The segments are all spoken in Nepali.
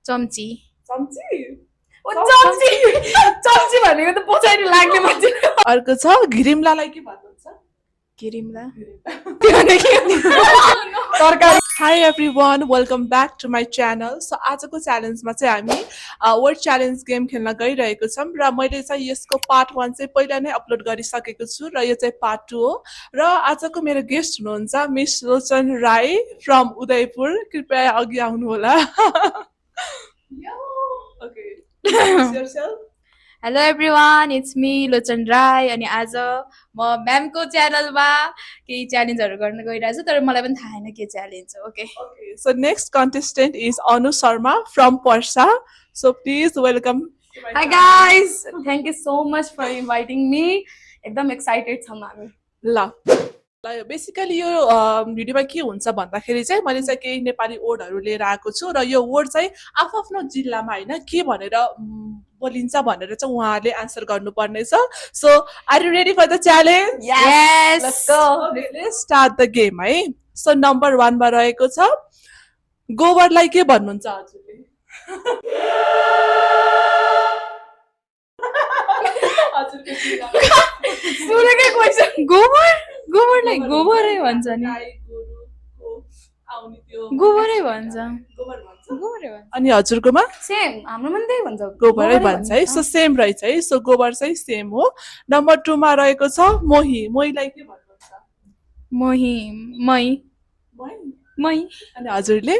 चम्ची चम्ची चम्ची भनेको त पछाडि लाग्ने मान्छे अर्को छ घिरिम्लालाई के भन्नुहुन्छ घिरिम्ला तरकारी hi everyone welcome back to my channel so आजको च्यालेन्जमा चाहिँ हामी वर्ड च्यालेन्ज गेम खेल्न गइरहेको छौँ र मैले चाहिँ यसको पार्ट 1 चाहिँ पहिला नै अपलोड गरिसकेको छु र यो चाहिँ पार्ट 2 हो र आजको मेरो गेस्ट हुनुहुन्छ miss Lochan Rai from Udaipur कृपया अघि आउनुहोला हेलो एभ्रिवान इट्स मी लोचन राई अनि आज म म्यामको च्यानलमा केही च्यालेन्जहरू गर्न गइरहेको छु तर मलाई पनि थाहा छैन के च्यालेन्ज हो okay So next contestant is Anu Sharma from Parsa. So please welcome. Hi guys, thank you so much for inviting me. एकदम एक्साइटेड छौँ हामी ल बेसिकली यो भिडियोमा के हुन्छ भन्दाखेरि चाहिँ मैले चाहिँ केही नेपाली वर्डहरू लिएर आएको छु र यो वर्ड चाहिँ आफ्नो जिल्लामा होइन के भनेर बोलिन्छ भनेर चाहिँ उहाँहरूले आन्सर गर्नुपर्नेछ so are you ready for the challenge Yes. Let's go let's start the game है सो नम्बर 1 मा रहेको छ गोबरलाई के भन्नुहुन्छ हजुरले सुनेकै क्वेसन गोबरलाई गोबरै भन्छ नि गोबरै भन्छ गोबरै भन्छ अनि हजुरकोमा सेम हाम्रोमा पनि त्यही भन्छ गोबरै भन्छ है सो सेम रहेछ है सो गोबर चाहिँ सेम हो नम्बर 2 मा रहेको छ मोहीलाई के भन्नुहुन्छ मोही मै मै अनि हजुरले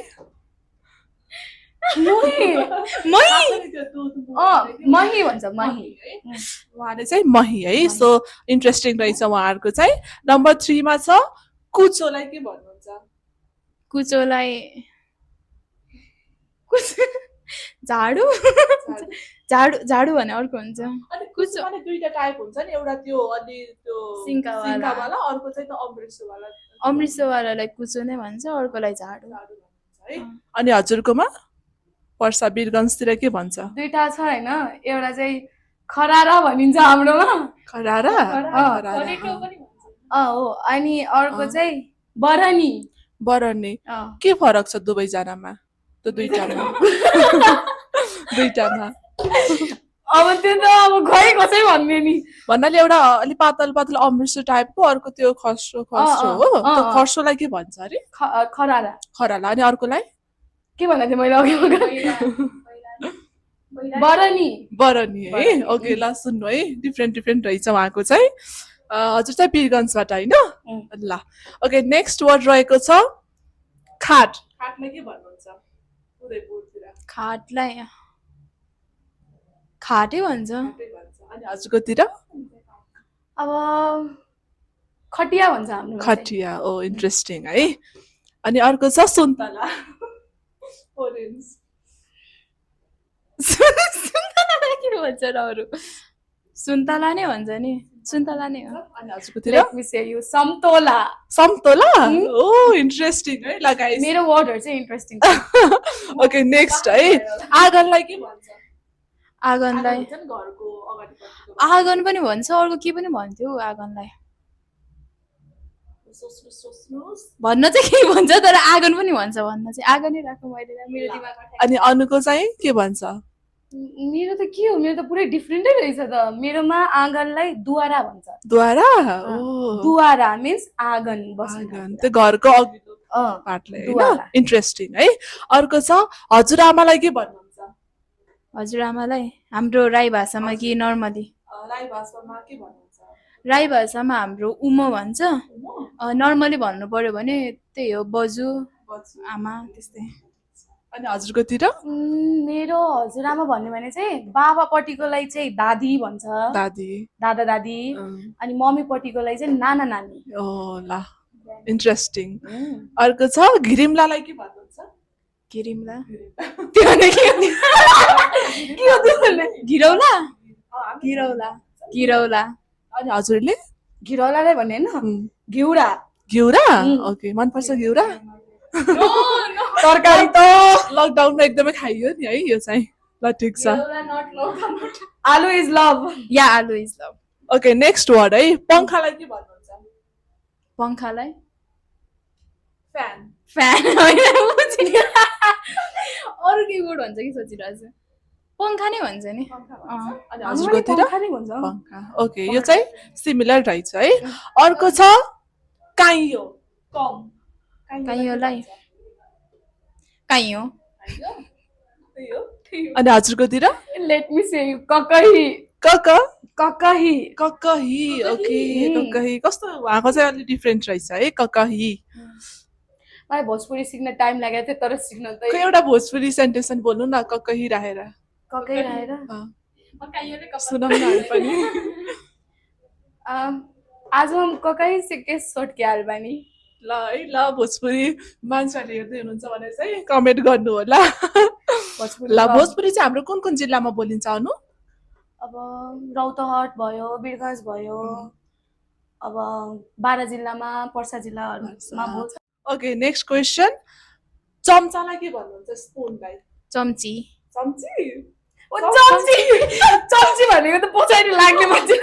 मही भन्छ मही उहाँले चाहिँ मही है सो इन्ट्रेस्टिङ रहेछ उहाँहरूको चाहिँ नम्बर 3 मा छ कुचोलाई के भन्नुहुन्छ कुचोलाई झाडु झाडु झाडु भने अर्को हुन्छ अनि कुचो भने दुईटा टाइप हुन्छ नि एउटा त्यो अलि त्यो सिङ्कावाला। सिङ्कावाला अर्को चाहिँ त अमृतसरवाला अमृतसरवालालाई कुचो नै भन्छ अर्कोलाई झाडु झाडु भन्छ है अनि हजुरकोमा पर्सा वीरगञ्जतिर के भन्छ दुईटा छ हैन एउटा चाहिँ खरारा भनिन्छ हाम्रोमा खरारा हो अनि अर्को चाहिँ बरनी बरनी के फरक छ दुवैजनामा त्यो दुईटामा दुईटामा अब त्यो त अब खै कसै भन्ने नि भन्नाले एउटा अलि पातल पातल अमृतसर टाइपको अर्को त्यो खस्रो खस्रो हो त्यो खस्रोलाई के भन्छ अरे खरारा खराला अनि अर्कोलाई के भन्दा थिएँ मैले अघि बरनी बरनी है ओके ल सुन्नु है डिफ्रेन्ट रहेछ उहाँको चाहिँ हजुर चाहिँ वीरगञ्जबाट होइन ल ओके नेक्स्ट वर्ड रहेको छ खाटलाई के भन्नुहुन्छ उदयपुरतिर खाटलाई खाटै भन्छ अनि हजुरकोतिर अब खटिया भन्छ हाम्रो खटिया ओ इन्ट्रेस्टिङ है अनि अर्को छ सुन्तला ओरेन्ज सुन्तला के भन्छ र अरू सुन्तला नै भन्छ नि सुन्तला नै हो अनि हजुरकोतिर Let me say you समतोला समतोला ओ इन्ट्रेस्टिङ है ल गाइस मेरो वर्डहरु चाहिँ इन्ट्रेस्टिङ ओके नेक्स्ट है आँगनलाई के भन्छ आँगनलाई घरको अगाडिपट्टिको आँगन पनि भन्छ अर्को के पनि भन्थ्यो आँगनलाई भन्न चाहिँ के भन्छ तर आँगन पनि भन्छ भन्न चाहिँ आँगनै राख्नु मैले मेरो दिमागमा अनि अनुको चाहिँ के भन्छ मेरो त के हो मेरो त पुरै डिफरेन्टै रहेछ त मेरोमा आँगनलाई दुवारा भन्छ द्वारा दुवारा मिन्स आँगन बस्ने आँगन त्यो घरको अघिल्लो पार्टले होइन इन्ट्रेस्टिङ है अर्को छ हजुरआमालाई के भन्नुहुन्छ हजुरआमालाई हाम्रो राई भाषामा कि नर्मली राई भाषामा के भन्नुहुन्छ राई भाषामा हाम्रो उमो भन्छ नर्मली भन्नु पर्यो भने त्यही हो बजु आमा त्यस्तै अनि हजुरकोतिर मेरो हजुरआमा भन्ने भने चाहिँ बाबापट्टिकोलाई चाहिँ दादी भन्छ दादी दादा दादी अनि मम्मीपट्टिकोलाई चाहिँ नाना नानी ओ ल इन्ट्रेस्टिङ अर्को छ घिरिम्लालाई के भन्नुहुन्छ घिरिम्ला त्यो भने के हो त्यो भने घिरौला घिरौला घिरौला अनि हजुरले घिरौलालाई भन्ने हैन घिउरा घिउरा ओके मनपर्छ घिउरा तरकारी त लकडाउनमा एकदमै खाइयो नि है यो चाहिँ ल ठिक छ आलु इज लभ या आलु is love okay next word है पंखालाई के भन्नुहुन्छ पंखालाई फ्यान फ्यान होइन अरू के वर्ड भन्छ कि सोचिरहेको छु पङ्खा नै भन्छ नि अनि हजुरकोतिर खाने भन्छ पंखा ओके यो चाहिँ सिमिलर रहेछ है अर्को छ काइयो कम काइयोलाई काइयो अनि हजुरकोतिर लेट मी से ककही कक ककही ककही ओके ककही कस्तो उहाँको चाहिँ अलि डिफरेन्ट रहेछ है ककही मलाई भोजपुरी सिक्न टाइम लागेको थियो तर सिक्न त खै एउटा भोजपुरी सेन्टेन्स बोल्नु न ककही राखेर ककही रहेर सुनाउँ न हामी पनि आज हम ककही से के सोट के आलबानी ल है ल भोजपुरी मान्छेहरूले हेर्दै हुनुहुन्छ भने चाहिँ कमेन्ट गर्नु होला ल भोजपुरी चाहिँ हाम्रो कुन कुन जिल्लामा बोलिन्छ अनु अब रौतहट भयो वीरगञ्ज भयो अब बारा जिल्लामा पर्सा जिल्लाहरूमा बोल्छ ओके नेक्स्ट क्वेसन चम्चालाई के भन्नुहुन्छ स्पुनलाई चम्ची चम्ची चम्ची चम्ची भनेको त पछाडि लाग्ने मान्छे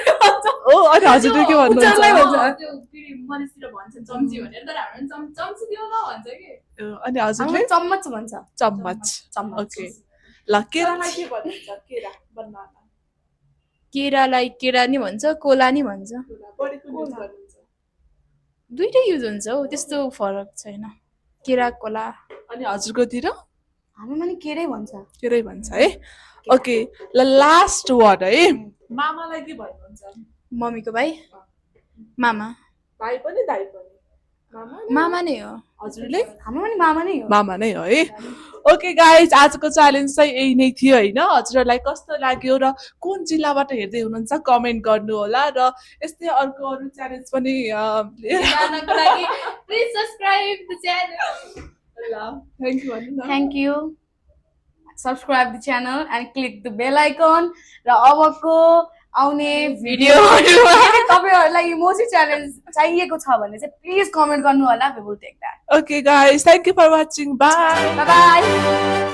ओ अनि हजुरले के उचाल्नै भन्नुहुन्छ भन्छ। त्यो फेरि मधेसतिर भन्छ चम्ची भनेर तर हाम्रो चम्ची दियो न भन्छ कि अनि हजुरले हाम्रो चम्मच भन्छ चम्मच चम्मच ओके ल केरालाई के भन्नुहुन्छ केरा बनाना केरालाई केरा नि भन्छ कोला नि भन्छ बढी कुन युज गर्नुहुन्छ दुइटै युज हुन्छ हौ त्यस्तो फरक छैन केरा कोला अनि हजुरकोतिर हाम्रोमा नि केरै भन्छ केरै भन्छ है ओके ल लास्ट वर्ड है मामालाई के भन्नुहुन्छ मम्मीको भाइ मामा भाइ पनि दाइ पनि मामा मामा नै हो हजुरले हाम्रोमा नि मामा नै हो मामा नै हो है ओके गाइज आजको च्यालेन्ज चाहिँ यही नै थियो होइन हजुरहरूलाई कस्तो लाग्यो र कुन जिल्लाबाट हेर्दै हुनुहुन्छ कमेन्ट गर्नु होला र यस्तै अर्को अरू च्यालेन्ज पनि लिएर जानको लागि प्लिज सब्स्क्राइब द च्यानल ल थ्याङ्क यू भन्नु न thank you subscribe the channel and click the bell icon र अबको आउने भिडियोहरूमा तपाईँहरूलाई इमोजी च्यालेन्ज चाहिएको छ भने चाहिँ प्लिज कमेन्ट गर्नु होला we will take that okay guys thank you for watching bye by